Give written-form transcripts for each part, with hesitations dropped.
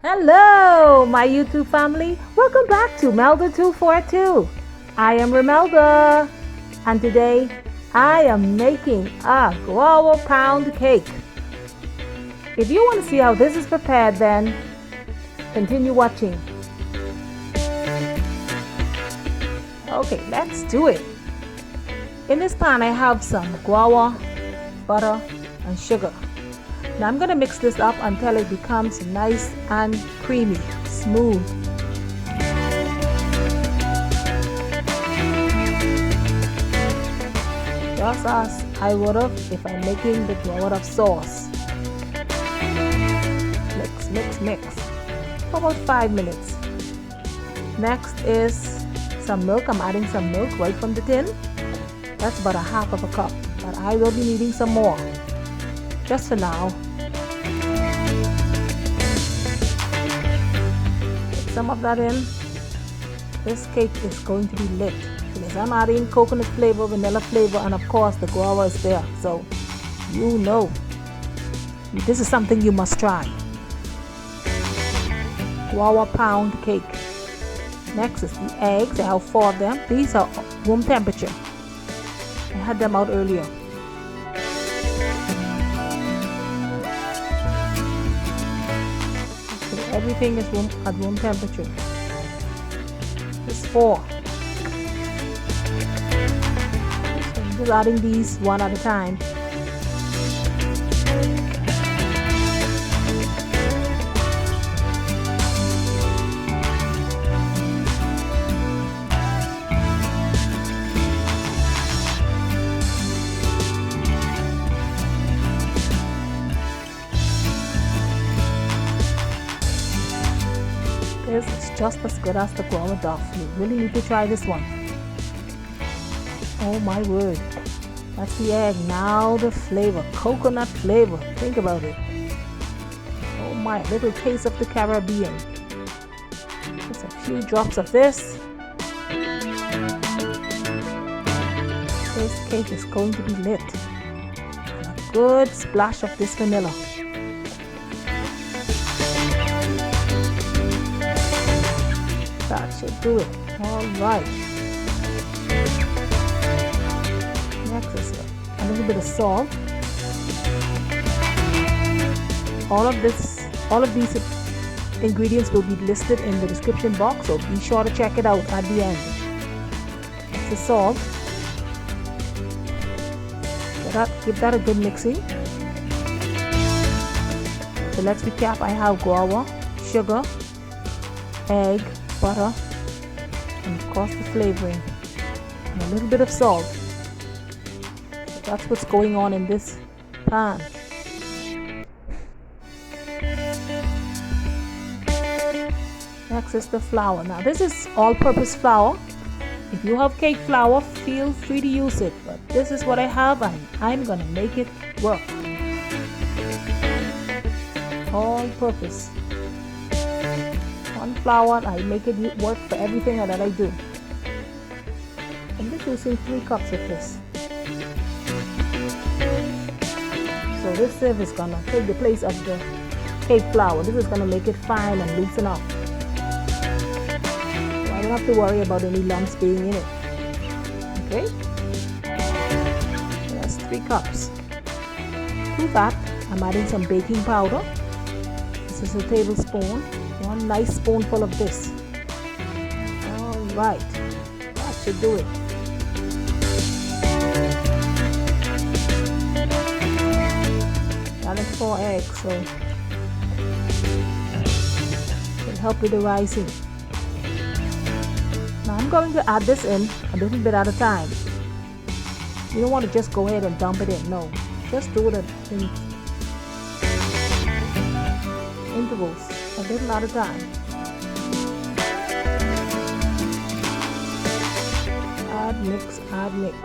Hello, my YouTube family. Welcome back to Melda 242. I am Melda, and today I am making a guava pound cake. If you want to see how this is prepared, then continue watching. Okay, let's do it. In this pan, I have some guava, butter, and sugar. Now I'm going to mix this up until it becomes nice and creamy, smooth. Just as I would have if I'm making the guava sauce. Mix, mix, mix for about 5 minutes. Next is some milk. I'm adding some milk right from the tin. That's about 1/2 cup, but I will be needing some more. Just for now. Put some of that in. This cake is going to be lit because I'm adding coconut flavor, vanilla flavor, and of course the guava is there. So you know this is something you must try. Guava pound cake. Next is the eggs. I have 4 of them. These are room temperature. I had them out earlier. Everything is at room temperature. Just 4. So I'm just adding these one at a time. This is just as good as the guava duff. You really need to try this one. Oh my word. That's the egg. Now the flavor. Coconut flavor. Think about it. Oh my, a little taste of the Caribbean. Just a few drops of this. This cake is going to be lit. And a good splash of this vanilla. That should do it. Alright. Next is a little bit of salt. All of these ingredients will be listed in the description box, so be sure to check it out at the end. That's the salt. Give that a good mixing. So let's recap. I have guava, sugar, egg, butter, and of course the flavoring, and a little bit of salt. So that's what's going on in this pan. Next is the flour. Now this is all-purpose flour. If you have cake flour, feel free to use it, but this is what I have and I'm gonna make it work. All-purpose. One flour, I make it work for everything that I do. I'm just using 3 cups of this. So this sieve is gonna take the place of the cake flour. This is gonna make it fine and loosen up. So I don't have to worry about any lumps being in it. Okay? So that's 3 cups. To that, I'm adding some baking powder. This is a tablespoon. 1 nice spoonful of this. Alright, that should do it. Added 4 eggs, so it'll help with the rising. Now I'm going to add this in a little bit at a time. You don't want to just go ahead and dump it in, no. Just do it in intervals. A little at a time. Add, mix, add, mix.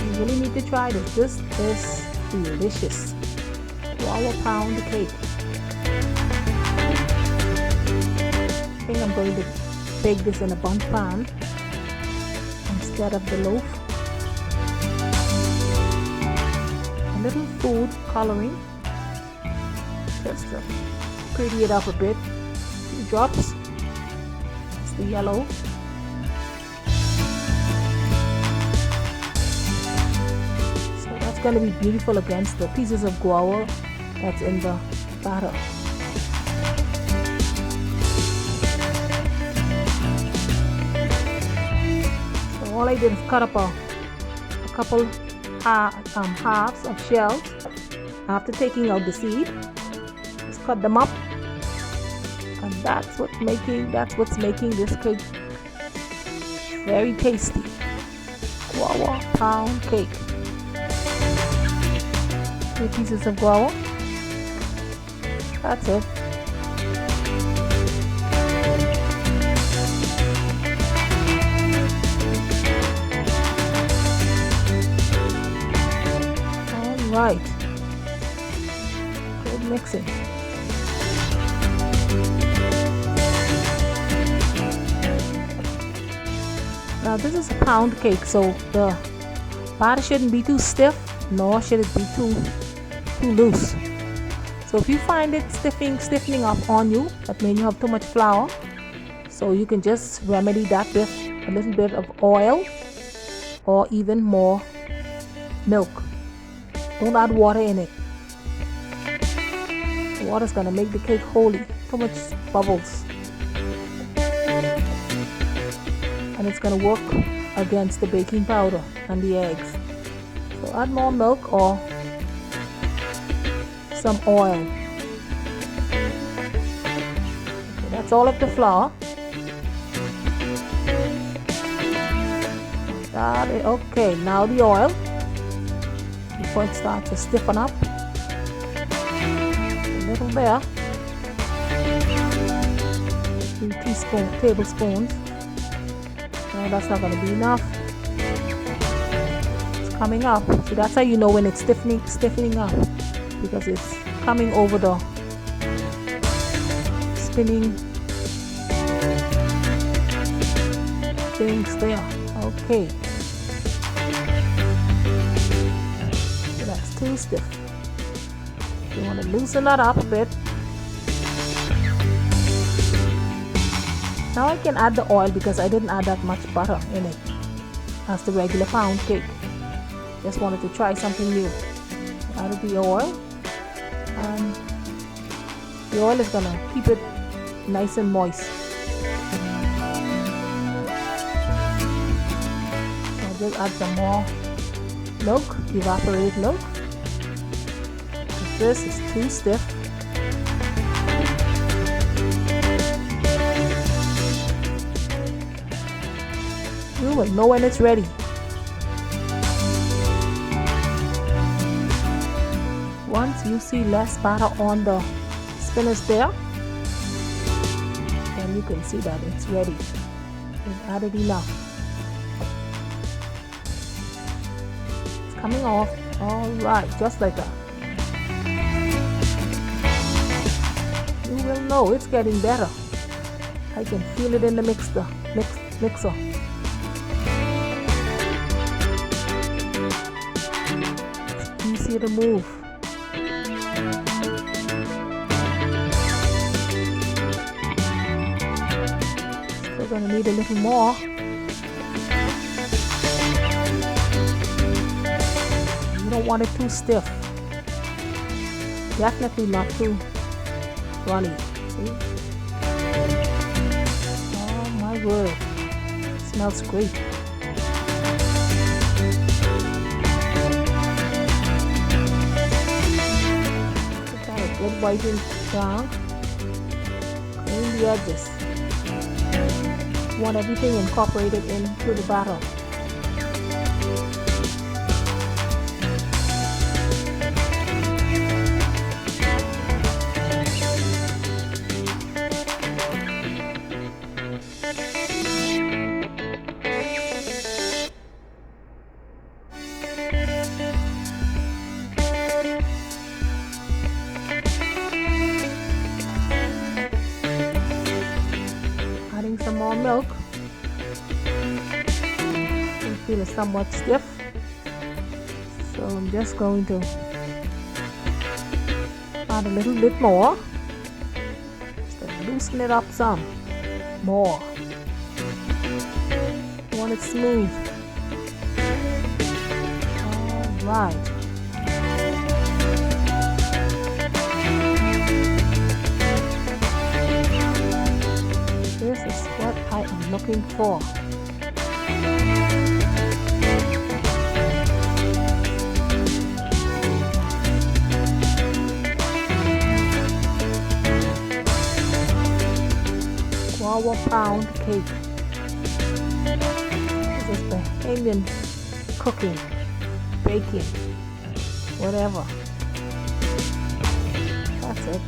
You really need to try this. This is delicious. Guava pound cake. I think I'm going to bake this in a Bunt Pan instead of the loaf. little food coloring just to pretty it up a bit. 2 drops. That's the yellow. So that's going to be beautiful against the pieces of guava that's in the batter. So all I did is cut up a couple halves of shells after taking out the seed. Just cut them up, and that's what's making this cake very tasty. Guava pound cake. 2 pieces of guava. That's it. Right. Good mixing. Now this is a pound cake, so the batter shouldn't be too stiff, nor should it be too loose. So if you find it stiffening up on you, that means you have too much flour. So you can just remedy that with a little bit of oil or even more milk. Don't add water in it. The water is going to make the cake holy. Too much bubbles. And it's going to work against the baking powder and the eggs. So add more milk or some oil. Okay, that's all of the flour. Okay, now the oil. Before it starts to stiffen up a little there. 2 tablespoons. No, that's not going to be enough. It's coming up. So that's how you know when it's stiffening up, because it's coming over the spinning things there. Okay. Too stiff. You want to loosen that up a bit. Now I can add the oil because I didn't add that much butter in it as the regular pound cake. Just wanted to try something new. Added the oil, and the oil is gonna keep it nice and moist. So I'll just add some more milk, evaporated milk. This is too stiff. You will know when it's ready. Once you see less batter on the spinners there, then you can see that it's ready. You've added enough. It's coming off. All right, just like that. You will know it's getting better. I can feel it in the mixer. It's easy to move. Still gonna need a little more. You don't want it too stiff. Definitely not too runny. See? Oh my word. It smells great. Got a good whiten brown. Clean the edges. You want everything incorporated into the batter. Some more milk. I feel it's somewhat stiff, so I'm just going to Add a little bit more. Just loosen it up some more. You want it smooth. All right. This is what I am looking for. Guava pound cake. This is Bahamian cooking, baking, whatever. That's it.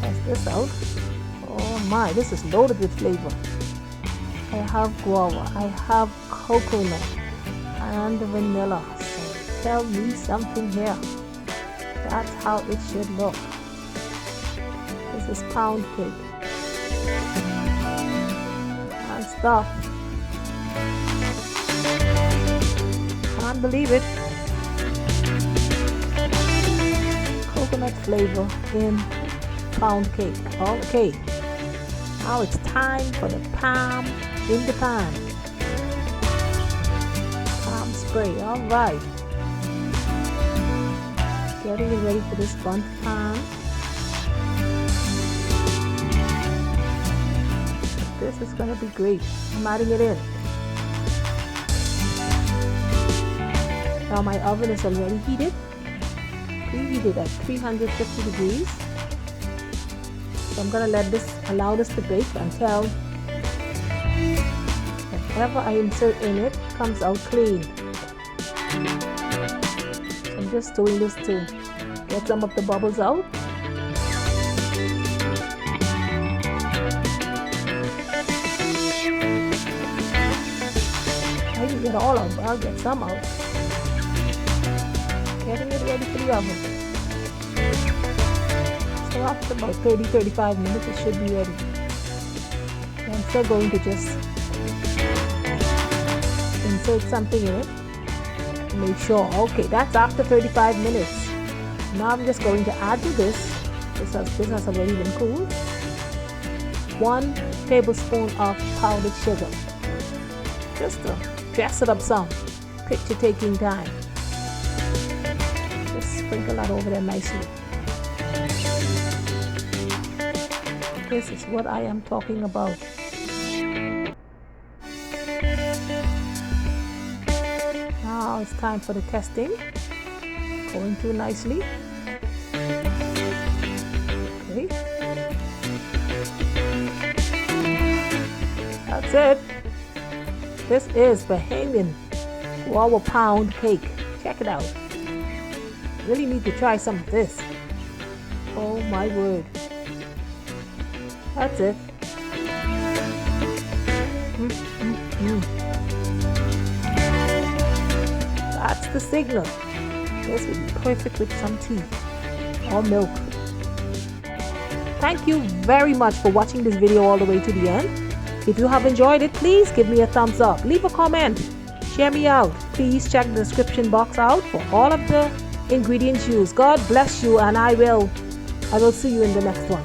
Test this out. Oh my, this is loaded with flavor. I have guava, I have coconut, and vanilla. So tell me something here. That's how it should look. This is pound cake. And stuff. Can't believe it. Coconut flavor in pound cake. Okay. Now it's time for the Pam in the pan. Pam Spray. Alright. Getting it ready for this Bunt Pan. This is going to be great. I'm adding it in. Now my oven is already heated. Preheated at 350 degrees. So I'm going to allow this to bake until whatever I insert in it comes out clean. So I'm just doing this to get some of the bubbles out. I didn't get all out, but I'll get some out. Getting it ready for the oven. So after about 30-35 minutes it should be ready. And I'm still going to just insert something in it. Make sure, okay, that's after 35 minutes. Now I'm just going to add to this. This has already been cooled. 1 tablespoon of powdered sugar. Just to dress it up some. Picture taking time. Just sprinkle that over there nicely. This is what I am talking about. Now it's time for the testing. Going through nicely. Okay. That's it. This is Bahamian guava pound cake. Check it out. Really need to try some of this. Oh my word. That's it. That's the signal. This would be perfect with some tea or milk. Thank you very much for watching this video all the way to the end. If you have enjoyed it, please give me a thumbs up. Leave a comment. Share me out. Please check the description box out for all of the ingredients used. God bless you, and I will see you in the next one.